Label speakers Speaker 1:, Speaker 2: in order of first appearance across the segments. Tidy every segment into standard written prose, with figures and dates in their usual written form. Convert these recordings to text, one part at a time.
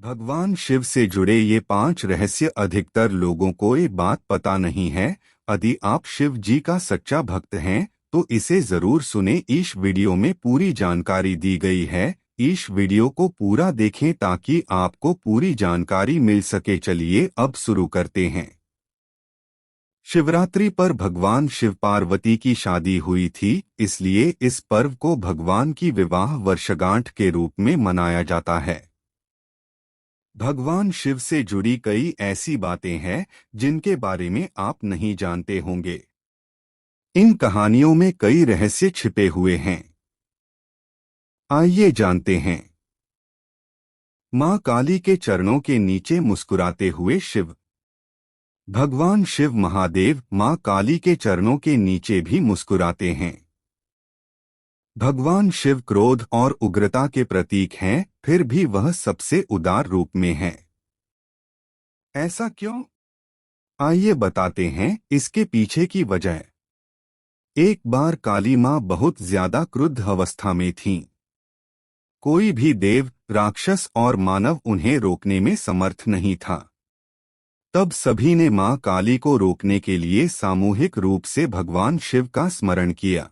Speaker 1: भगवान शिव से जुड़े ये 5 रहस्य अधिकतर लोगों को ये बात पता नहीं है। यदि आप शिव जी का सच्चा भक्त हैं तो इसे जरूर सुने। इस वीडियो में पूरी जानकारी दी गई है। इस वीडियो को पूरा देखें ताकि आपको पूरी जानकारी मिल सके। चलिए अब शुरू करते हैं। शिवरात्रि पर भगवान शिव पार्वती की शादी हुई थी, इसलिए इस पर्व को भगवान की विवाह वर्षगांठ के रूप में मनाया जाता है। भगवान शिव से जुड़ी कई ऐसी बातें हैं जिनके बारे में आप नहीं जानते होंगे। इन कहानियों में कई रहस्य छिपे हुए हैं। आइए जानते हैं। मां काली के चरणों के नीचे मुस्कुराते हुए शिव। भगवान शिव महादेव मां काली के चरणों के नीचे भी मुस्कुराते हैं। भगवान शिव क्रोध और उग्रता के प्रतीक हैं, फिर भी वह सबसे उदार रूप में हैं। ऐसा क्यों? आइए बताते हैं इसके पीछे की वजह। एक बार काली मां बहुत ज्यादा क्रुद्ध अवस्था में थीं। कोई भी देव, राक्षस और मानव उन्हें रोकने में समर्थ नहीं था। तब सभी ने मां काली को रोकने के लिए सामूहिक रूप से भगवान शिव का स्मरण किया।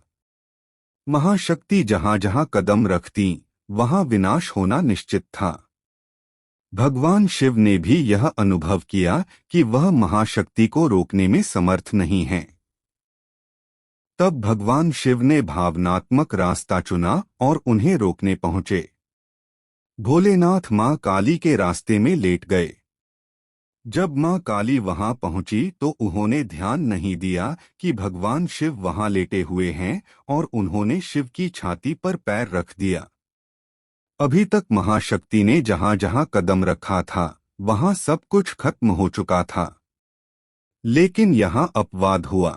Speaker 1: महाशक्ति जहां जहां कदम रखती, वहां विनाश होना निश्चित था। भगवान शिव ने भी यह अनुभव किया कि वह महाशक्ति को रोकने में समर्थ नहीं हैं। तब भगवान शिव ने भावनात्मक रास्ता चुना और उन्हें रोकने पहुंचे। भोलेनाथ मां काली के रास्ते में लेट गए। जब मां काली वहां पहुंची तो उन्होंने ध्यान नहीं दिया कि भगवान शिव वहां लेटे हुए हैं और उन्होंने शिव की छाती पर पैर रख दिया। अभी तक महाशक्ति ने जहां जहां कदम रखा था, वहां सब कुछ खत्म हो चुका था। लेकिन यहां अपवाद हुआ।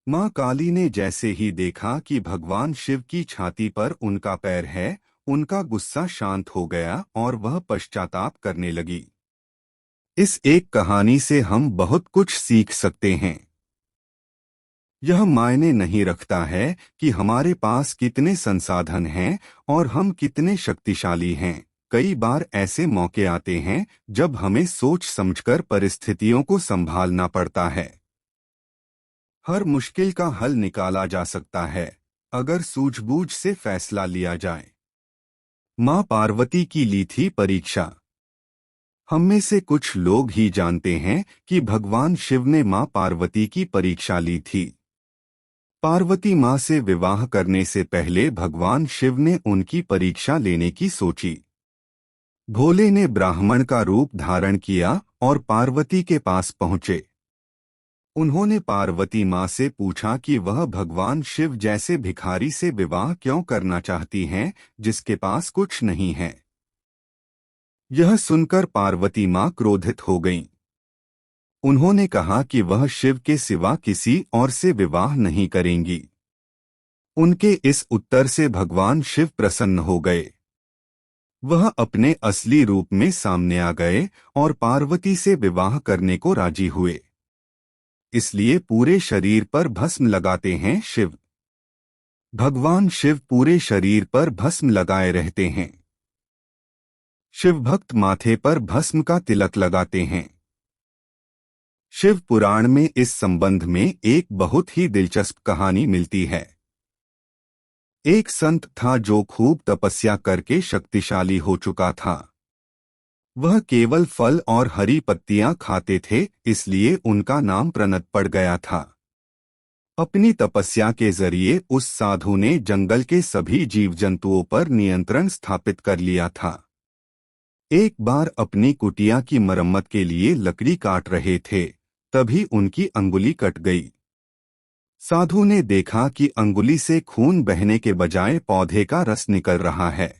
Speaker 1: मां काली ने जैसे ही देखा कि भगवान शिव की छाती पर उनका पैर है, उनका गुस्सा शांत हो गया और वह पश्चाताप करने लगी। इस एक कहानी से हम बहुत कुछ सीख सकते हैं। यह मायने नहीं रखता है कि हमारे पास कितने संसाधन हैं और हम कितने शक्तिशाली हैं। कई बार ऐसे मौके आते हैं जब हमें सोच समझकर परिस्थितियों को संभालना पड़ता है। हर मुश्किल का हल निकाला जा सकता है अगर सूझबूझ से फैसला लिया जाए। मां पार्वती की ली थी परीक्षा। हम में से कुछ लोग ही जानते हैं कि भगवान शिव ने मां पार्वती की परीक्षा ली थी। पार्वती मां से विवाह करने से पहले भगवान शिव ने उनकी परीक्षा लेने की सोची। भोले ने ब्राह्मण का रूप धारण किया और पार्वती के पास पहुंचे। उन्होंने पार्वती मां से पूछा कि वह भगवान शिव जैसे भिखारी से विवाह क्यों करना चाहती हैं, जिसके पास कुछ नहीं है। यह सुनकर पार्वती मां क्रोधित हो गईं। उन्होंने कहा कि वह शिव के सिवा किसी और से विवाह नहीं करेंगी। उनके इस उत्तर से भगवान शिव प्रसन्न हो गए। वह अपने असली रूप में सामने आ गए और पार्वती से विवाह करने को राजी हुए। इसलिए पूरे शरीर पर भस्म लगाते हैं शिव। भगवान शिव पूरे शरीर पर भस्म लगाए रहते हैं। शिव भक्त माथे पर भस्म का तिलक लगाते हैं। शिव पुराण में इस संबंध में एक बहुत ही दिलचस्प कहानी मिलती है। एक संत था जो खूब तपस्या करके शक्तिशाली हो चुका था। वह केवल फल और हरी पत्तियां खाते थे, इसलिए उनका नाम प्रणत पड़ गया था। अपनी तपस्या के जरिए उस साधु ने जंगल के सभी जीव जंतुओं पर नियंत्रण स्थापित कर लिया था। एक बार अपनी कुटिया की मरम्मत के लिए लकड़ी काट रहे थे, तभी उनकी अंगुली कट गई। साधु ने देखा कि अंगुली से खून बहने के बजाय पौधे का रस निकल रहा है।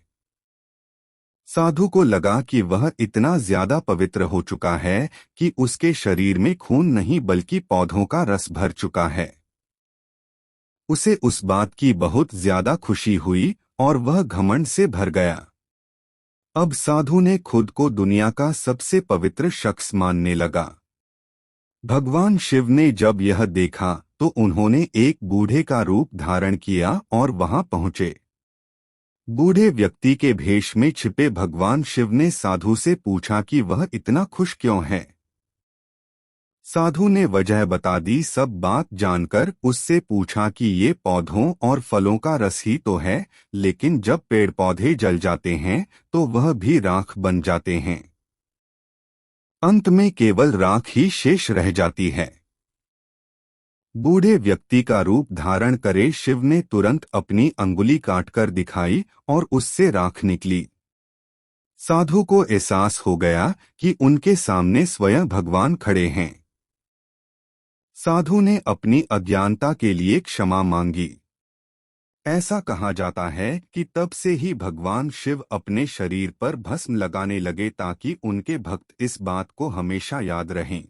Speaker 1: साधु को लगा कि वह इतना ज्यादा पवित्र हो चुका है कि उसके शरीर में खून नहीं बल्कि पौधों का रस भर चुका है। उसे उस बात की बहुत ज्यादा खुशी हुई और वह घमंड से भर गया। अब साधु ने खुद को दुनिया का सबसे पवित्र शख्स मानने लगा। भगवान शिव ने जब यह देखा तो उन्होंने एक बूढ़े का रूप धारण किया और वहां पहुंचे। बूढ़े व्यक्ति के भेष में छिपे भगवान शिव ने साधु से पूछा कि वह इतना खुश क्यों है। साधु ने वजह बता दी। सब बात जानकर उससे पूछा कि ये पौधों और फलों का रस ही तो है, लेकिन जब पेड़ पौधे जल जाते हैं तो वह भी राख बन जाते हैं। अंत में केवल राख ही शेष रह जाती है। बूढ़े व्यक्ति का रूप धारण करे शिव ने तुरंत अपनी अंगुली काटकर दिखाई और उससे राख निकली। साधु को एहसास हो गया कि उनके सामने स्वयं भगवान खड़े हैं। साधु ने अपनी अज्ञानता के लिए क्षमा मांगी। ऐसा कहा जाता है कि तब से ही भगवान शिव अपने शरीर पर भस्म लगाने लगे ताकि उनके भक्त इस बात को हमेशा याद रहें।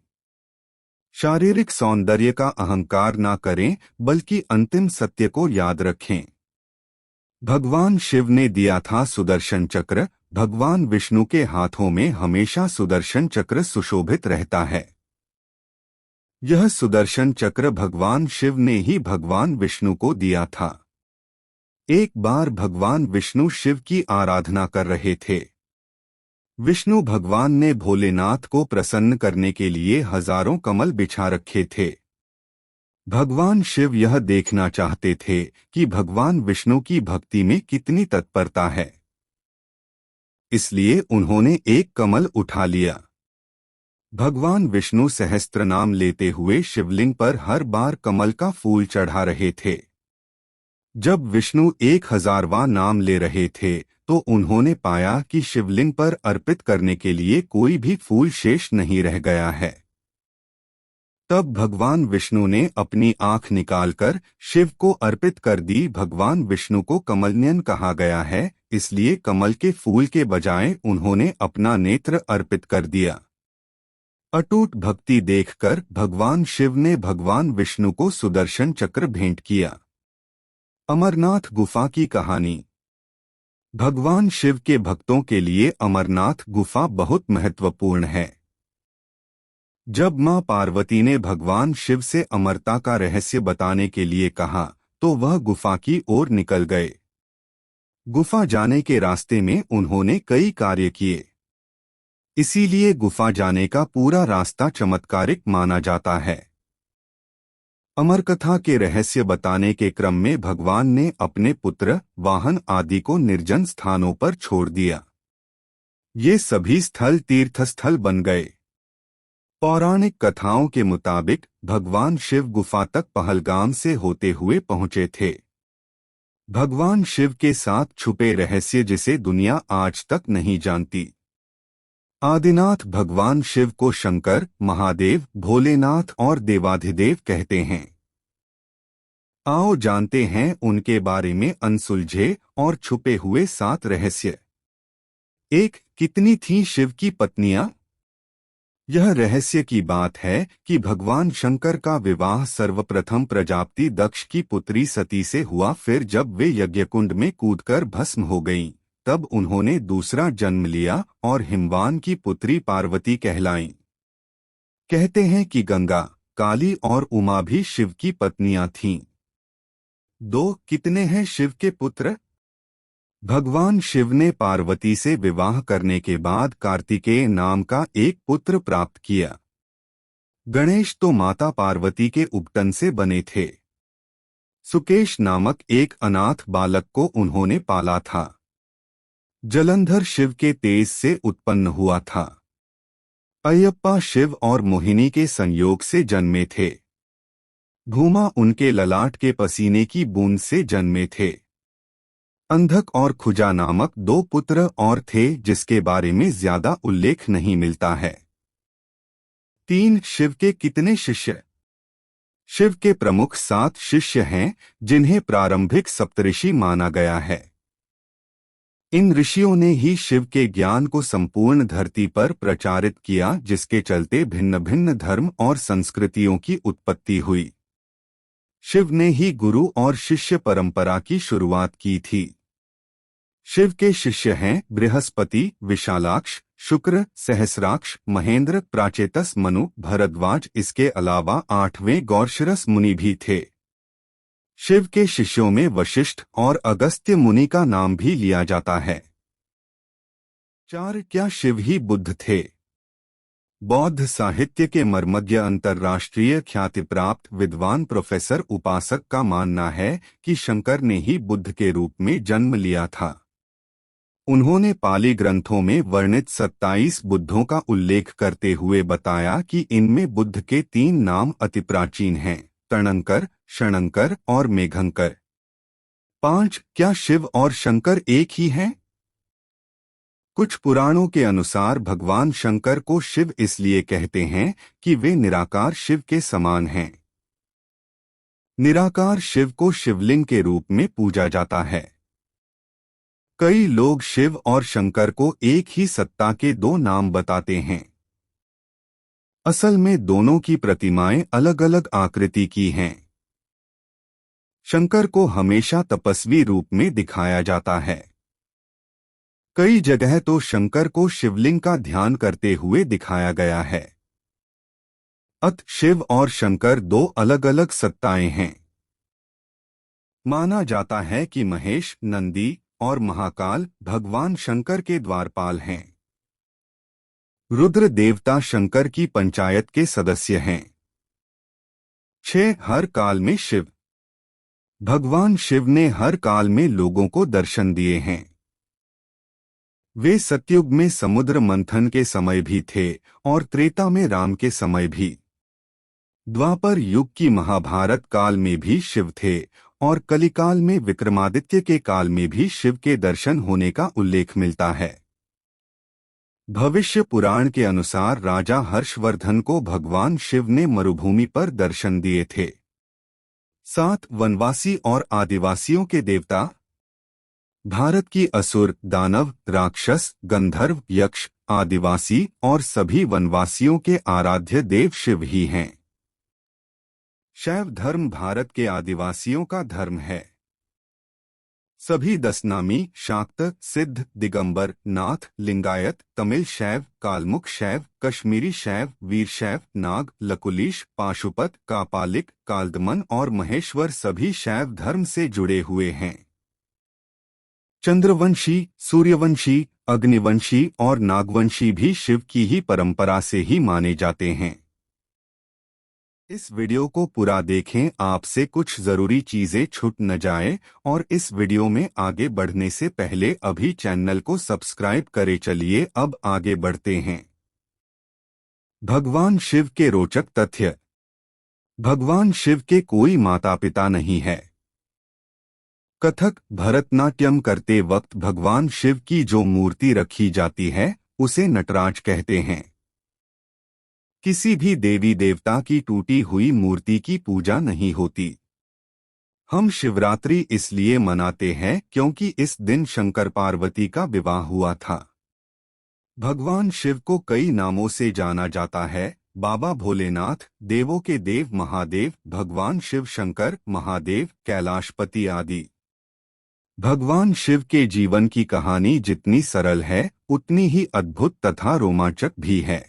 Speaker 1: शारीरिक सौंदर्य का अहंकार ना करें, बल्कि अंतिम सत्य को याद रखें। भगवान शिव ने दिया था सुदर्शन चक्र। भगवान विष्णु के हाथों में हमेशा सुदर्शन चक्र सुशोभित रहता है। यह सुदर्शन चक्र भगवान शिव ने ही भगवान विष्णु को दिया था। एक बार भगवान विष्णु शिव की आराधना कर रहे थे। विष्णु भगवान ने भोलेनाथ को प्रसन्न करने के लिए हजारों कमल बिछा रखे थे। भगवान शिव यह देखना चाहते थे कि भगवान विष्णु की भक्ति में कितनी तत्परता है। इसलिए उन्होंने एक कमल उठा लिया। भगवान विष्णु सहस्त्र नाम लेते हुए शिवलिंग पर हर बार कमल का फूल चढ़ा रहे थे। जब विष्णु 1000वां नाम ले रहे थे तो उन्होंने पाया कि शिवलिंग पर अर्पित करने के लिए कोई भी फूल शेष नहीं रह गया है। तब भगवान विष्णु ने अपनी आंख निकालकर शिव को अर्पित कर दी। भगवान विष्णु को कमलनयन कहा गया है, इसलिए कमल के फूल के बजाय उन्होंने अपना नेत्र अर्पित कर दिया। अटूट भक्ति देखकर भगवान शिव ने भगवान विष्णु को सुदर्शन चक्र भेंट किया। अमरनाथ गुफा की कहानी। भगवान शिव के भक्तों के लिए अमरनाथ गुफा बहुत महत्वपूर्ण है। जब मां पार्वती ने भगवान शिव से अमरता का रहस्य बताने के लिए कहा तो वह गुफा की ओर निकल गए। गुफा जाने के रास्ते में उन्होंने कई कार्य किए, इसीलिए गुफा जाने का पूरा रास्ता चमत्कारिक माना जाता है। अमरकथा के रहस्य बताने के क्रम में भगवान ने अपने पुत्र, वाहन आदि को निर्जन स्थानों पर छोड़ दिया। ये सभी स्थल तीर्थस्थल बन गए। पौराणिक कथाओं के मुताबिक भगवान शिव गुफा तक पहलगाम से होते हुए पहुंचे थे। भगवान शिव के साथ छुपे रहस्य जिसे दुनिया आज तक नहीं जानती। आदिनाथ भगवान शिव को शंकर, महादेव, भोलेनाथ और देवाधिदेव कहते हैं। आओ जानते हैं उनके बारे में अनसुलझे और छुपे हुए 7 रहस्य। 1. कितनी थीं शिव की पत्नियां? यह रहस्य की बात है कि भगवान शंकर का विवाह सर्वप्रथम प्रजापति दक्ष की पुत्री सती से हुआ। फिर जब वे यज्ञकुंड में कूदकर भस्म हो गईं, तब उन्होंने दूसरा जन्म लिया और हिमवान की पुत्री पार्वती कहलाईं। कहते हैं कि गंगा, काली और उमा भी शिव की पत्नियां थीं। 2. कितने हैं शिव के पुत्र? भगवान शिव ने पार्वती से विवाह करने के बाद कार्तिकेय नाम का एक पुत्र प्राप्त किया। गणेश तो माता पार्वती के उपटन से बने थे। सुकेश नामक एक अनाथ बालक को उन्होंने पाला था। जलंधर शिव के तेज से उत्पन्न हुआ था। अयप्पा शिव और मोहिनी के संयोग से जन्मे थे। भूमा उनके ललाट के पसीने की बूंद से जन्मे थे। अंधक और खुजा नामक 2 पुत्र और थे जिसके बारे में ज्यादा उल्लेख नहीं मिलता है। 3. शिव के कितने शिष्य? शिव के प्रमुख 7 शिष्य हैं जिन्हें प्रारंभिक सप्तऋषि माना गया है। इन ऋषियों ने ही शिव के ज्ञान को संपूर्ण धरती पर प्रचारित किया, जिसके चलते भिन्न भिन्न धर्म और संस्कृतियों की उत्पत्ति हुई। शिव ने ही गुरु और शिष्य परंपरा की शुरुआत की थी। शिव के शिष्य हैं बृहस्पति, विशालाक्ष, शुक्र, सहस्राक्ष, महेंद्र, प्राचेतस, मनु, भरद्वाज। इसके अलावा 8वें गौरशरस मुनि भी थे। शिव के शिष्यों में वशिष्ठ और अगस्त्य मुनि का नाम भी लिया जाता है। 4. क्या शिव ही बुद्ध थे? बौद्ध साहित्य के मर्मज्ञ अंतर्राष्ट्रीय ख्याति प्राप्त विद्वान प्रोफेसर उपासक का मानना है कि शंकर ने ही बुद्ध के रूप में जन्म लिया था। उन्होंने पाली ग्रंथों में वर्णित 27 बुद्धों का उल्लेख करते हुए बताया कि इनमें बुद्ध के 3 नाम अति प्राचीन हैं, तरणंकर, शरणंकर और मेघंकर। 5. क्या शिव और शंकर एक ही हैं? कुछ पुराणों के अनुसार भगवान शंकर को शिव इसलिए कहते हैं कि वे निराकार शिव के समान हैं। निराकार शिव को शिवलिंग के रूप में पूजा जाता है। कई लोग शिव और शंकर को एक ही सत्ता के 2 नाम बताते हैं। असल में दोनों की प्रतिमाएं अलग अलग आकृति की हैं। शंकर को हमेशा तपस्वी रूप में दिखाया जाता है। कई जगह तो शंकर को शिवलिंग का ध्यान करते हुए दिखाया गया है। शिव और शंकर 2 अलग अलग सत्ताएं हैं। माना जाता है कि महेश, नंदी और महाकाल भगवान शंकर के द्वारपाल हैं। रुद्र देवता शंकर की पंचायत के सदस्य हैं। 6. हर काल में शिव। भगवान शिव ने हर काल में लोगों को दर्शन दिए हैं। वे सतयुग में समुद्र मंथन के समय भी थे और त्रेता में राम के समय भी। द्वापर युग की महाभारत काल में भी शिव थे और कलिकाल में विक्रमादित्य के काल में भी शिव के दर्शन होने का उल्लेख मिलता है। भविष्य पुराण के अनुसार राजा हर्षवर्धन को भगवान शिव ने मरुभूमि पर दर्शन दिए थे। 7. वनवासी और आदिवासियों के देवता। भारत की असुर, दानव, राक्षस, गंधर्व, यक्ष, आदिवासी और सभी वनवासियों के आराध्य देव शिव ही हैं। शैव धर्म भारत के आदिवासियों का धर्म है। सभी 10 नामी, शाक्त, सिद्ध, दिगंबर, नाथ, लिंगायत, तमिल शैव, कालमुख शैव, कश्मीरी शैव, वीर शैव, नाग, लकुलीश, पाशुपत, कापालिक, कालदमन और महेश्वर सभी शैव धर्म से जुड़े हुए हैं। चंद्रवंशी, सूर्यवंशी, अग्निवंशी और नागवंशी भी शिव की ही परंपरा से ही माने जाते हैं। इस वीडियो को पूरा देखें, आपसे कुछ जरूरी चीजें छूट न जाए। और इस वीडियो में आगे बढ़ने से पहले अभी चैनल को सब्सक्राइब करें। चलिए अब आगे बढ़ते हैं। भगवान शिव के रोचक तथ्य। भगवान शिव के कोई माता पिता नहीं है। कथक, भरतनाट्यम करते वक्त भगवान शिव की जो मूर्ति रखी जाती है उसे नटराज कहते हैं। किसी भी देवी देवता की टूटी हुई मूर्ति की पूजा नहीं होती। हम शिवरात्रि इसलिए मनाते हैं क्योंकि इस दिन शंकर पार्वती का विवाह हुआ था। भगवान शिव को कई नामों से जाना जाता है। बाबा भोलेनाथ, देवों के देव महादेव, भगवान शिव शंकर, महादेव, कैलाशपति आदि। भगवान शिव के जीवन की कहानी जितनी सरल है उतनी ही अद्भुत तथा रोमांचक भी है।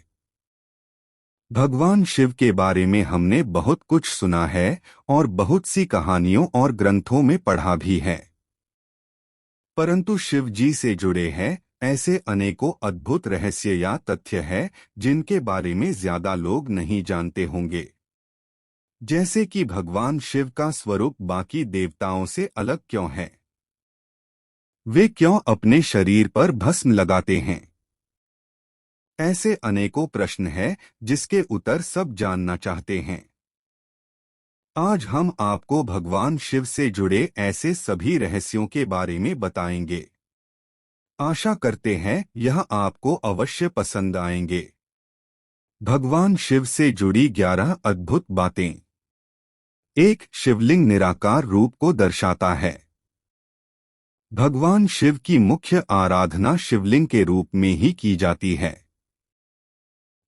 Speaker 1: भगवान शिव के बारे में हमने बहुत कुछ सुना है और बहुत सी कहानियों और ग्रंथों में पढ़ा भी है, परंतु शिव जी से जुड़े हैं ऐसे अनेकों अद्भुत रहस्य या तथ्य है जिनके बारे में ज्यादा लोग नहीं जानते होंगे। जैसे कि भगवान शिव का स्वरूप बाकी देवताओं से अलग क्यों है? वे क्यों अपने शरीर पर भस्म लगाते हैं? ऐसे अनेकों प्रश्न हैं जिसके उत्तर सब जानना चाहते हैं। आज हम आपको भगवान शिव से जुड़े ऐसे सभी रहस्यों के बारे में बताएंगे। आशा करते हैं यह आपको अवश्य पसंद आएंगे। भगवान शिव से जुड़ी 11 अद्भुत बातें। 1. शिवलिंग निराकार रूप को दर्शाता है। भगवान शिव की मुख्य आराधना शिवलिंग के रूप में ही की जाती है।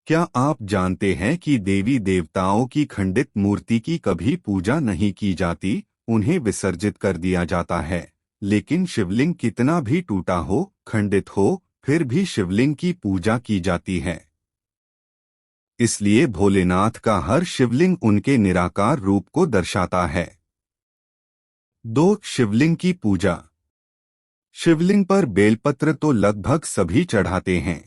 Speaker 1: क्या आप जानते हैं कि देवी देवताओं की खंडित मूर्ति की कभी पूजा नहीं की जाती, उन्हें विसर्जित कर दिया जाता है। लेकिन शिवलिंग कितना भी टूटा हो, खंडित हो, फिर भी शिवलिंग की पूजा की जाती है। इसलिए भोलेनाथ का हर शिवलिंग उनके निराकार रूप को दर्शाता है। 2. शिवलिंग की पूजा। शिवलिंग पर बेलपत्र तो लगभग सभी चढ़ाते हैं।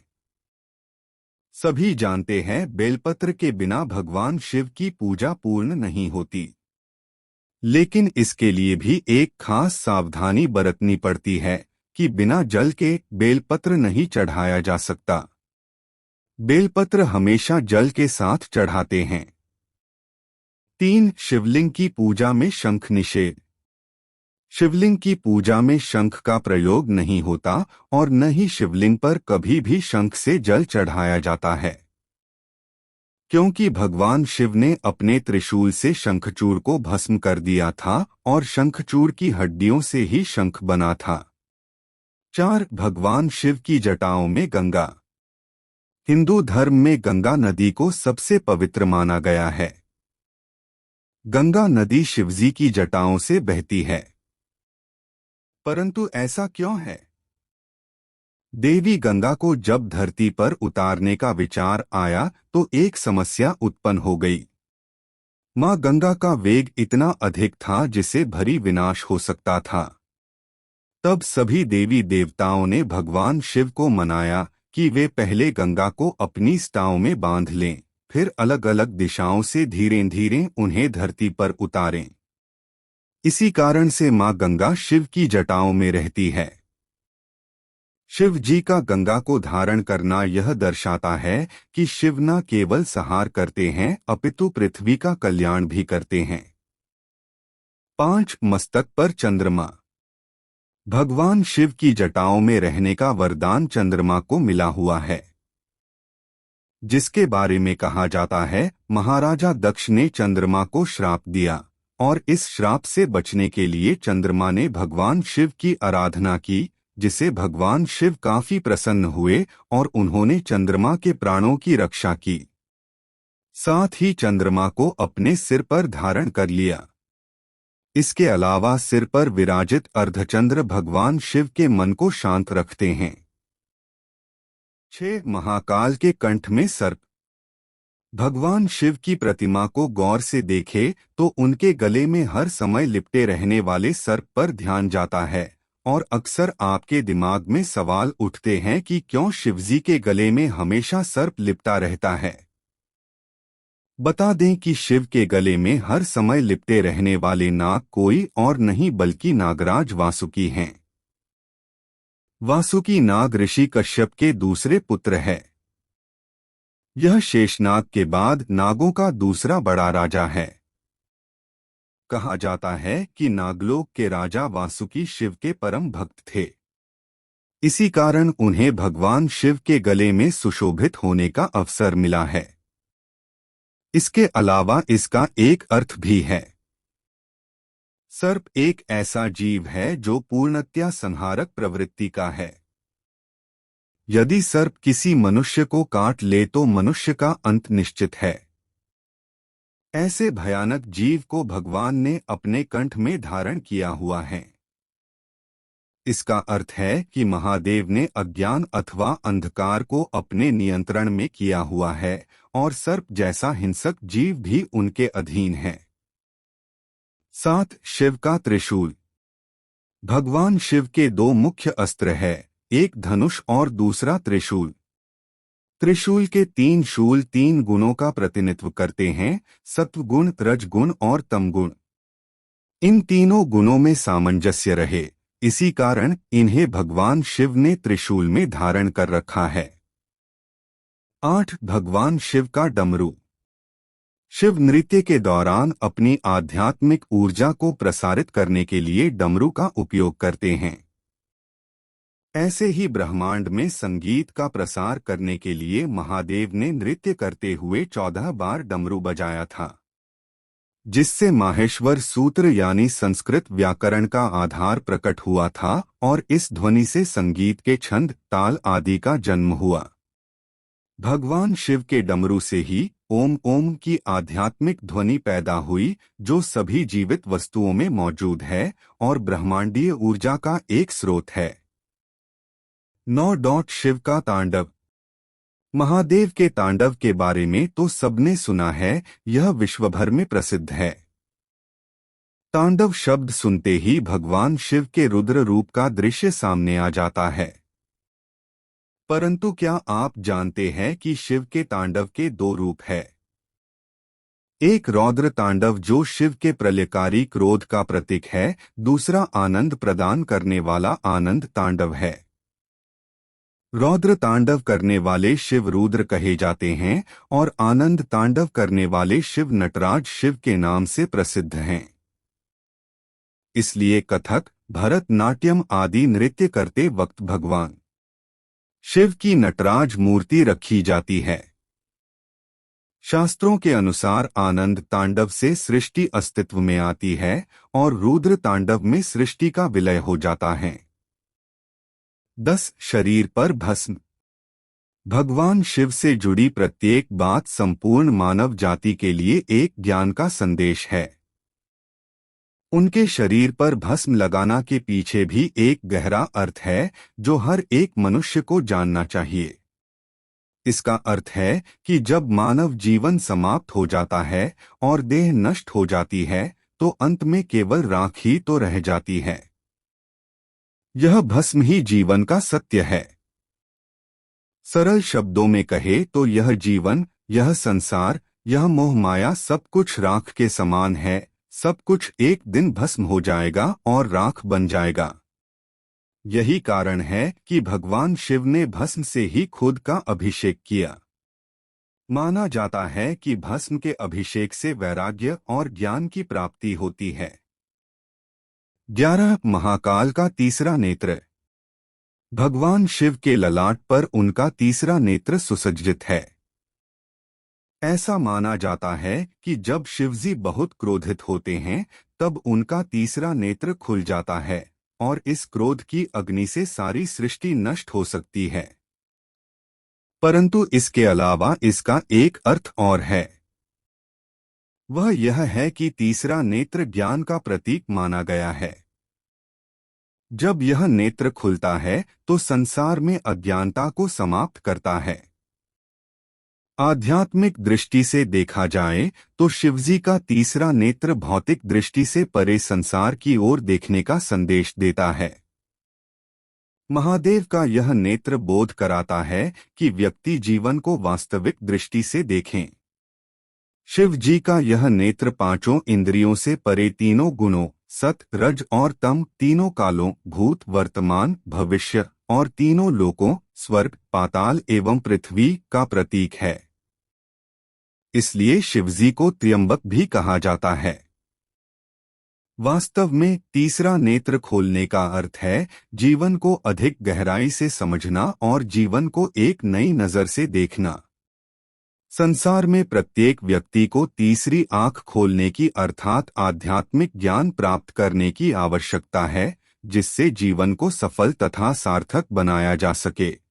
Speaker 1: सभी जानते हैं बेलपत्र के बिना भगवान शिव की पूजा पूर्ण नहीं होती। लेकिन इसके लिए भी एक खास सावधानी बरतनी पड़ती है कि बिना जल के बेलपत्र नहीं चढ़ाया जा सकता। बेलपत्र हमेशा जल के साथ चढ़ाते हैं। 3. शिवलिंग की पूजा में शंख निषेध। शिवलिंग की पूजा में शंख का प्रयोग नहीं होता और न ही शिवलिंग पर कभी भी शंख से जल चढ़ाया जाता है, क्योंकि भगवान शिव ने अपने त्रिशूल से शंखचूड़ को भस्म कर दिया था और शंखचूड़ की हड्डियों से ही शंख बना था। 4. भगवान शिव की जटाओं में गंगा। हिंदू धर्म में गंगा नदी को सबसे पवित्र माना गया है। गंगा नदी शिवजी की जटाओं से बहती है। परंतु ऐसा क्यों है? देवी गंगा को जब धरती पर उतारने का विचार आया तो एक समस्या उत्पन्न हो गई। मां गंगा का वेग इतना अधिक था जिसे भरी विनाश हो सकता था। तब सभी देवी देवताओं ने भगवान शिव को मनाया कि वे पहले गंगा को अपनी स्टाओं में बांध लें, फिर अलग अलग दिशाओं से धीरे धीरे उन्हें धरती पर उतारें। इसी कारण से मां गंगा शिव की जटाओं में रहती है। शिव जी का गंगा को धारण करना यह दर्शाता है कि शिव न केवल संहार करते हैं अपितु पृथ्वी का कल्याण भी करते हैं। 5. मस्तक पर चंद्रमा। भगवान शिव की जटाओं में रहने का वरदान चंद्रमा को मिला हुआ है, जिसके बारे में कहा जाता है महाराजा दक्ष ने चंद्रमा को श्राप दिया और इस श्राप से बचने के लिए चंद्रमा ने भगवान शिव की आराधना की, जिसे भगवान शिव काफी प्रसन्न हुए और उन्होंने चंद्रमा के प्राणों की रक्षा की। साथ ही चंद्रमा को अपने सिर पर धारण कर लिया। इसके अलावा सिर पर विराजित अर्धचंद्र भगवान शिव के मन को शांत रखते हैं। 6. महाकाल के कंठ में सर्प। भगवान शिव की प्रतिमा को गौर से देखे तो उनके गले में हर समय लिपटे रहने वाले सर्प पर ध्यान जाता है और अक्सर आपके दिमाग में सवाल उठते हैं कि क्यों शिवजी के गले में हमेशा सर्प लिपटा रहता है। बता दें कि शिव के गले में हर समय लिपटे रहने वाले नाग कोई और नहीं बल्कि नागराज वासुकी हैं। वासुकी नाग ऋषि कश्यप के दूसरे पुत्र है। यह शेषनाग के बाद नागों का दूसरा बड़ा राजा है। कहा जाता है कि नागलोक के राजा वासुकी शिव के परम भक्त थे। इसी कारण उन्हें भगवान शिव के गले में सुशोभित होने का अवसर मिला है। इसके अलावा इसका एक अर्थ भी है। सर्प एक ऐसा जीव है जो पूर्णतया संहारक प्रवृत्ति का है। यदि सर्प किसी मनुष्य को काट ले तो मनुष्य का अंत निश्चित है। ऐसे भयानक जीव को भगवान ने अपने कंठ में धारण किया हुआ है। इसका अर्थ है कि महादेव ने अज्ञान अथवा अंधकार को अपने नियंत्रण में किया हुआ है और सर्प जैसा हिंसक जीव भी उनके अधीन है। 7. शिव का त्रिशूल। भगवान शिव के दो मुख्य अस्त्र है, एक धनुष और दूसरा त्रिशूल। त्रिशूल के 3 शूल 3 गुणों का प्रतिनिधित्व करते हैं, सत्वगुण, रजगुण और तमगुण। इन तीनों गुणों में सामंजस्य रहे, इसी कारण इन्हें भगवान शिव ने त्रिशूल में धारण कर रखा है। 8. भगवान शिव का डमरू। शिव नृत्य के दौरान अपनी आध्यात्मिक ऊर्जा को प्रसारित करने के लिए डमरू का उपयोग करते हैं। ऐसे ही ब्रह्मांड में संगीत का प्रसार करने के लिए महादेव ने नृत्य करते हुए 14 बार डमरू बजाया था, जिससे माहेश्वर सूत्र यानी संस्कृत व्याकरण का आधार प्रकट हुआ था और इस ध्वनि से संगीत के छंद, ताल आदि का जन्म हुआ। भगवान शिव के डमरू से ही ओम ओम की आध्यात्मिक ध्वनि पैदा हुई, जो सभी जीवित वस्तुओं में मौजूद है और ब्रह्मांडीय ऊर्जा का एक स्रोत है। 9. शिव का तांडव। महादेव के तांडव के बारे में तो सबने सुना है, यह विश्वभर में प्रसिद्ध है। तांडव शब्द सुनते ही भगवान शिव के रुद्र रूप का दृश्य सामने आ जाता है। परंतु क्या आप जानते हैं कि शिव के तांडव के दो रूप हैं? एक रौद्र तांडव जो शिव के प्रलयकारी क्रोध का प्रतीक है, दूसरा आनंद प्रदान करने वाला आनंद तांडव है। रौद्र तांडव करने वाले शिव रुद्र कहे जाते हैं और आनंद तांडव करने वाले शिव नटराज शिव के नाम से प्रसिद्ध हैं। इसलिए कथक, भरतनाट्यम आदि नृत्य करते वक्त भगवान शिव की नटराज मूर्ति रखी जाती है। शास्त्रों के अनुसार आनंद तांडव से सृष्टि अस्तित्व में आती है और रुद्र तांडव में सृष्टि का विलय हो जाता है। 10 शरीर पर भस्म। भगवान शिव से जुड़ी प्रत्येक बात संपूर्ण मानव जाति के लिए एक ज्ञान का संदेश है। उनके शरीर पर भस्म लगाना के पीछे भी एक गहरा अर्थ है जो हर एक मनुष्य को जानना चाहिए। इसका अर्थ है कि जब मानव जीवन समाप्त हो जाता है और देह नष्ट हो जाती है तो अंत में केवल राख ही तो रह जाती है। यह भस्म ही जीवन का सत्य है। सरल शब्दों में कहे तो यह जीवन, यह संसार, यह मोह माया सब कुछ राख के समान है। सब कुछ एक दिन भस्म हो जाएगा और राख बन जाएगा। यही कारण है कि भगवान शिव ने भस्म से ही खुद का अभिषेक किया। माना जाता है कि भस्म के अभिषेक से वैराग्य और ज्ञान की प्राप्ति होती है। 11 महाकाल का तीसरा नेत्र। भगवान शिव के ललाट पर उनका तीसरा नेत्र सुसज्जित है। ऐसा माना जाता है कि जब शिवजी बहुत क्रोधित होते हैं तब उनका तीसरा नेत्र खुल जाता है और इस क्रोध की अग्नि से सारी सृष्टि नष्ट हो सकती है। परंतु इसके अलावा इसका एक अर्थ और है। वह यह है कि तीसरा नेत्र ज्ञान का प्रतीक माना गया है। जब यह नेत्र खुलता है तो संसार में अज्ञानता को समाप्त करता है। आध्यात्मिक दृष्टि से देखा जाए तो शिवजी का तीसरा नेत्र भौतिक दृष्टि से परे संसार की ओर देखने का संदेश देता है। महादेव का यह नेत्र बोध कराता है कि व्यक्ति जीवन को वास्तविक दृष्टि से देखें। शिव जी का यह नेत्र पांचों इंद्रियों से परे तीनों गुणों सत, रज और तम, तीनों कालों भूत, वर्तमान, भविष्य और तीनों लोकों स्वर्ग, पाताल एवं पृथ्वी का प्रतीक है। इसलिए शिवजी को त्र्यंबक भी कहा जाता है। वास्तव में तीसरा नेत्र खोलने का अर्थ है जीवन को अधिक गहराई से समझना और जीवन को एक नई नजर से देखना। संसार में प्रत्येक व्यक्ति को तीसरी आंख खोलने की अर्थात आध्यात्मिक ज्ञान प्राप्त करने की आवश्यकता है, जिससे जीवन को सफल तथा सार्थक बनाया जा सके।